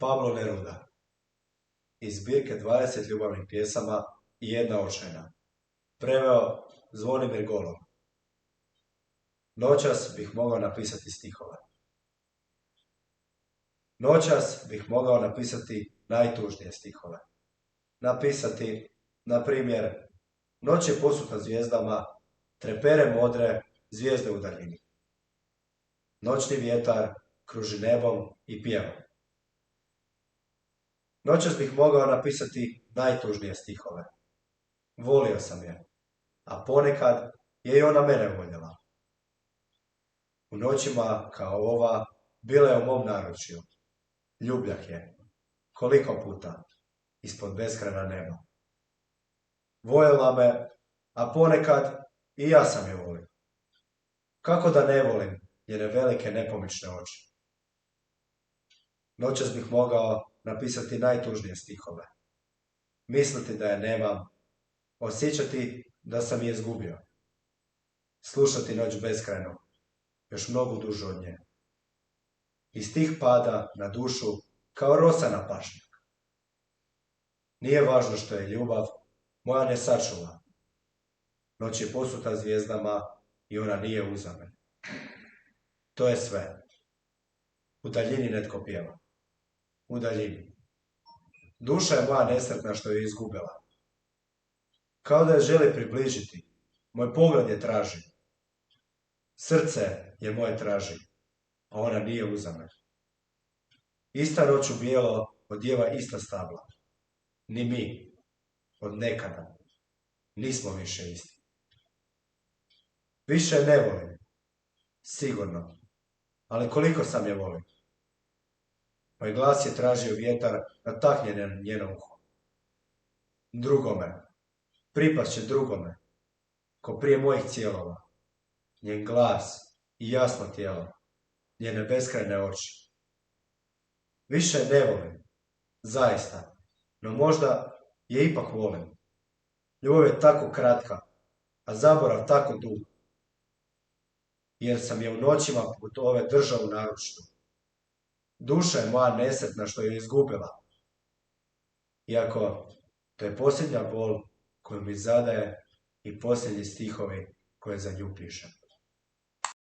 Pablo Neruda. Iz zbirke 20 ljubavnih pjesama i jedna očajna. Preveo Zvonimir Golov. Noćas bih mogao napisati stihove. Noćas bih mogao napisati najtužnije stihove. Napisati, na primjer, noć je posuta zvijezdama, trepere modre, zvijezde u daljini. Noćni vjetar kruži nebom i pjeva. Noćas bih mogao napisati najtužnije stihove. Volio sam je, a ponekad je i ona mene voljela. U noćima kao ova bila je u mom naručju. Ljubljak je, koliko puta, ispod beskrajna neba. Voljela me, a ponekad i ja sam je volio. Kako da ne volim njene velike nepomične oči. Noćas bih mogao napisati najtužnije stihove. Misliti da je nemam, osjećati da sam je izgubio. Slušati noć beskrajno, još mnogo dužu od nje. I stih pada na dušu kao rosa na pašnjak. Nije važno što je ljubav, moja ne sačuva. Noć je posuta zvijezdama i ona nije uza me. To je sve. U daljini netko pjeva. U daljini. Duša je moja nesretna što je izgubila. Kao da je želi približiti, moj pogled je traži. Srce je moje traži, a ona nije uza me. Ista noć u bijelo odjeva ista stabla. Ni mi, od nekada, nismo više isti. Više je ne volim, sigurno, ali koliko sam je volim. Moj glas je tražio vjetar nataknjen njeno uho. Drugome, pripast će drugome, ko prije mojih cijelova. Njen glas i jasno tijelo, njene beskrajne oči. Više je ne volim, zaista, no možda je ipak volim. Ljubav je tako kratka, a zaborav tako dug. Jer sam je u noćima poput ove držao u naručju. Duša je moja nesretna što je izgubila. Iako to je posljednja bol koju mi zadaje i posljednji stihovi koje za nju pišem.